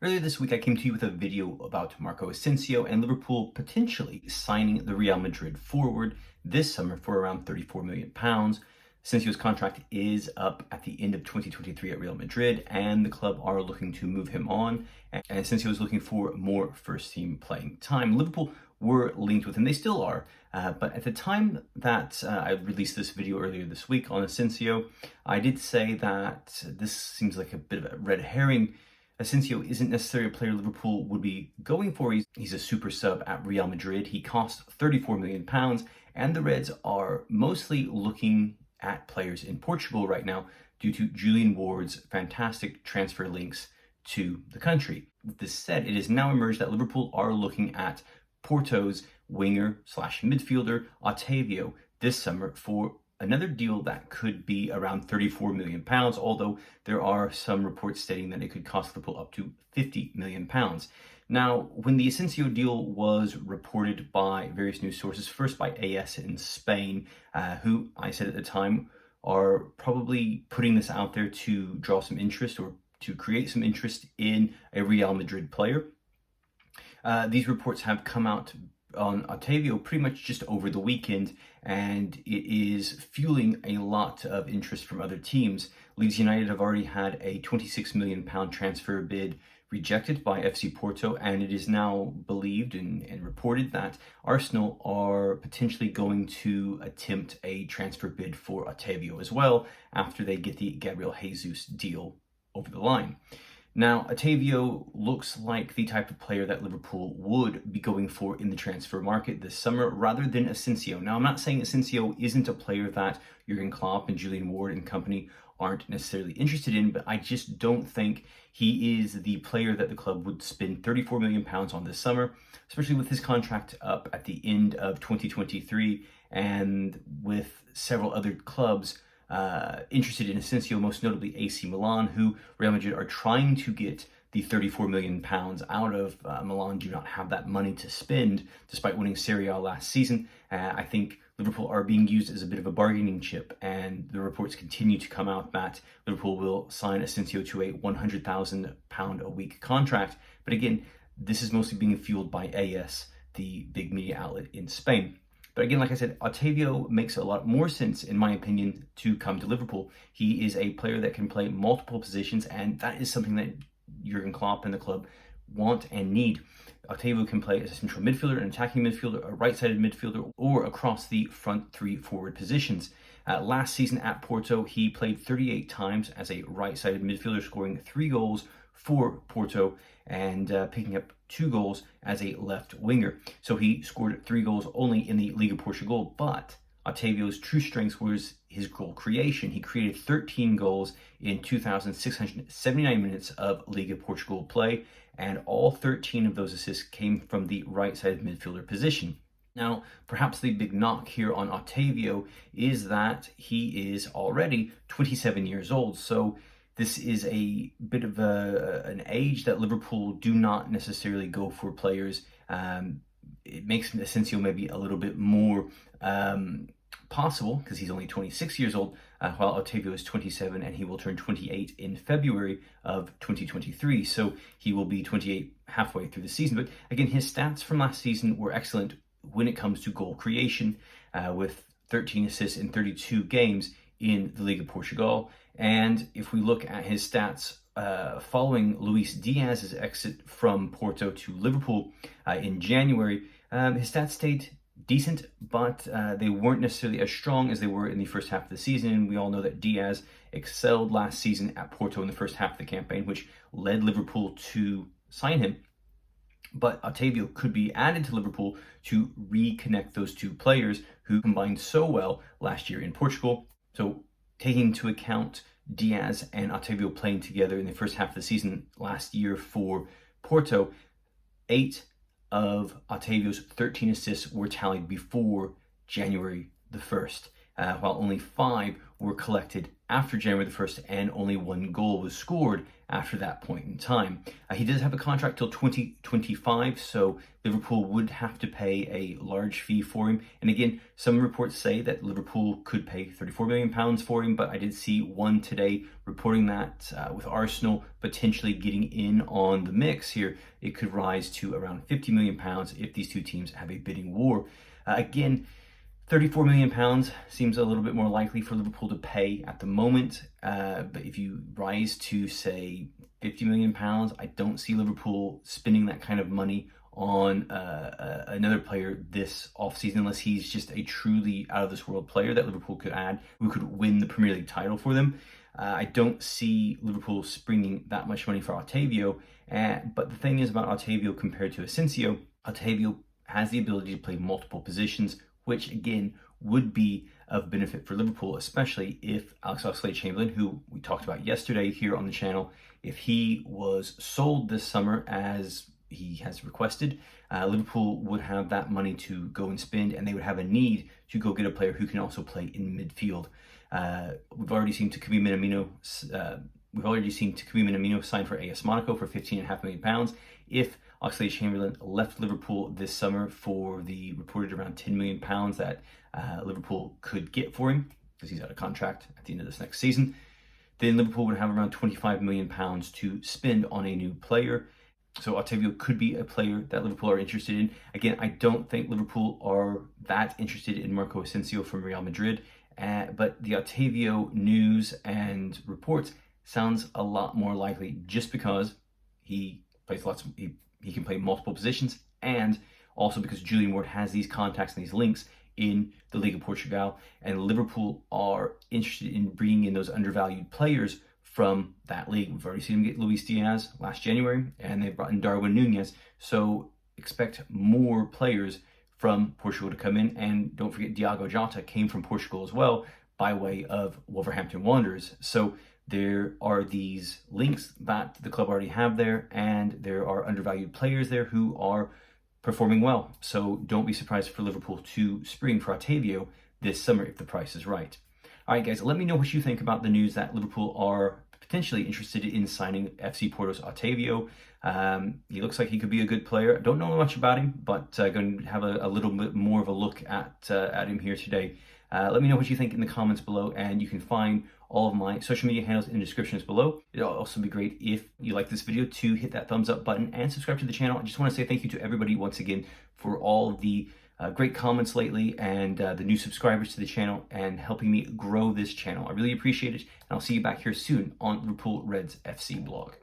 Earlier this week, I came to you with a video about Marco Asensio and Liverpool potentially signing the Real Madrid forward this summer for around £34 million. Asensio's contract is up at the end of 2023 at Real Madrid, and the club are looking to move him on. And Asensio is looking for more first-team playing time. Liverpool were linked with him. They still are. But at the time that I released this video earlier this week on Asensio, I did say that this seems like a bit of a red herring. Asensio isn't necessarily a player Liverpool would be going for. He's a super sub at Real Madrid. He costs £34 million, and the Reds are mostly looking at players in Portugal right now due to Julian Ward's fantastic transfer links to the country. With this said, it has now emerged that Liverpool are looking at Porto's winger/midfielder Otavio this summer for another deal that could be around £34 million, although there are some reports stating that it could cost Liverpool up to £50 million. Now, when the Asensio deal was reported by various news sources, first by AS in Spain, who I said at the time are probably putting this out there to draw some interest or to create some interest in a Real Madrid player. These reports have come out on Otavio pretty much just over the weekend, and it is fueling a lot of interest from other teams. Leeds United have already had a £26 million transfer bid rejected by FC Porto, and it is now believed and reported that Arsenal are potentially going to attempt a transfer bid for Otavio as well after they get the Gabriel Jesus deal over the line. Now, Otavio looks like the type of player that Liverpool would be going for in the transfer market this summer rather than Asensio. Now, I'm not saying Asensio isn't a player that Jurgen Klopp and Julian Ward and company aren't necessarily interested in, but I just don't think he is the player that the club would spend £34 million on this summer, especially with his contract up at the end of 2023 and with several other clubs interested in Asensio, most notably AC Milan, who Real Madrid are trying to get the £34 million out of. Milan do not have that money to spend, despite winning Serie A last season. I think Liverpool are being used as a bit of a bargaining chip, and the reports continue to come out that Liverpool will sign Asensio to a £100,000 a week contract. But again, this is mostly being fueled by AS, the big media outlet in Spain. But again, like I said, Otavio makes a lot more sense, in my opinion, to come to Liverpool. He is a player that can play multiple positions, and that is something that Jurgen Klopp and the club want and need. Otavio can play as a central midfielder, an attacking midfielder, a right-sided midfielder, or across the front three forward positions. Last season at Porto, he played 38 times as a right-sided midfielder, scoring 3 goals for Porto and picking up 2 goals as a left winger. So he scored 3 goals only in the Liga Portugal, but Otavio's true strength was his goal creation. He created 13 goals in 2,679 minutes of Liga Portugal play, and all 13 of those assists came from the right-sided midfielder position. Now, perhaps the big knock here on Otavio is that he is already 27 years old, so this is a bit of an age that Liverpool do not necessarily go for players. It makes Asensio maybe a little bit more possible because he's only 26 years old, while Otavio is 27 and he will turn 28 in February of 2023. So he will be 28 halfway through the season. But again, his stats from last season were excellent when it comes to goal creation, with 13 assists in 32 games in the Liga Portugal. And if we look at his stats following Luis Diaz's exit from Porto to Liverpool in January, his stats stayed decent, but they weren't necessarily as strong as they were in the first half of the season. And we all know that Diaz excelled last season at Porto in the first half of the campaign, which led Liverpool to sign him. But Otavio could be added to Liverpool to reconnect those two players who combined so well last year in Portugal. So taking into account Diaz and Otavio playing together in the first half of the season last year for Porto, 8 of Otavio's 13 assists were tallied before January the 1st. while only 5 were collected after January the 1st, and only 1 goal was scored after that point in time. He does have a contract till 2025, so Liverpool would have to pay a large fee for him. And again, some reports say that Liverpool could pay £34 million for him, but I did see one today reporting that with Arsenal potentially getting in on the mix here, it could rise to around £50 million if these two teams have a bidding war. Again, £34 million seems a little bit more likely for Liverpool to pay at the moment. But if you rise to, say, £50 million, I don't see Liverpool spending that kind of money on another player this offseason, unless he's just a truly out-of-this-world player that Liverpool could add, who could win the Premier League title for them. I don't see Liverpool springing that much money for Otavio. But the thing is about Otavio compared to Asensio, Otavio has the ability to play multiple positions, which again would be of benefit for Liverpool, especially if Alex Oxlade-Chamberlain, who we talked about yesterday here on the channel, if he was sold this summer as he has requested, Liverpool would have that money to go and spend, and they would have a need to go get a player who can also play in midfield. We've already seen Takumi Minamino sign for AS Monaco for £15.5 million. If Oxlade-Chamberlain left Liverpool this summer for the reported around £10 million that Liverpool could get for him, because he's out of contract at the end of this next season, then Liverpool would have around £25 million to spend on a new player. So Otavio could be a player that Liverpool are interested in. Again, I don't think Liverpool are that interested in Marco Asensio from Real Madrid, but the Otavio news and reports sounds a lot more likely, just because he plays he can play multiple positions, and also because Julian Ward has these contacts and these links in the League of Portugal, and Liverpool are interested in bringing in those undervalued players from that league. We've already seen them get Luis Diaz last January, and they've brought in Darwin Nunez. So expect more players from Portugal to come in. And don't forget, Diogo Jota came from Portugal as well by way of Wolverhampton Wanderers. So there are these links that the club already have there, and there are undervalued players there who are performing well. So don't be surprised for Liverpool to spring for Otavio this summer if the price is right. All right, guys, let me know what you think about the news that Liverpool are potentially interested in signing FC Porto's Otavio. He looks like he could be a good player. Don't know much about him, but going to have a little bit more of a look at him here today. Let me know what you think in the comments below, and you can find all of my social media handles in the descriptions below. It'll also be great if you like this video to hit that thumbs up button and subscribe to the channel. I just want to say thank you to everybody once again for all of the great comments lately, and the new subscribers to the channel, and helping me grow this channel. I really appreciate it, and I'll see you back here soon on Liverpool Reds FC blog.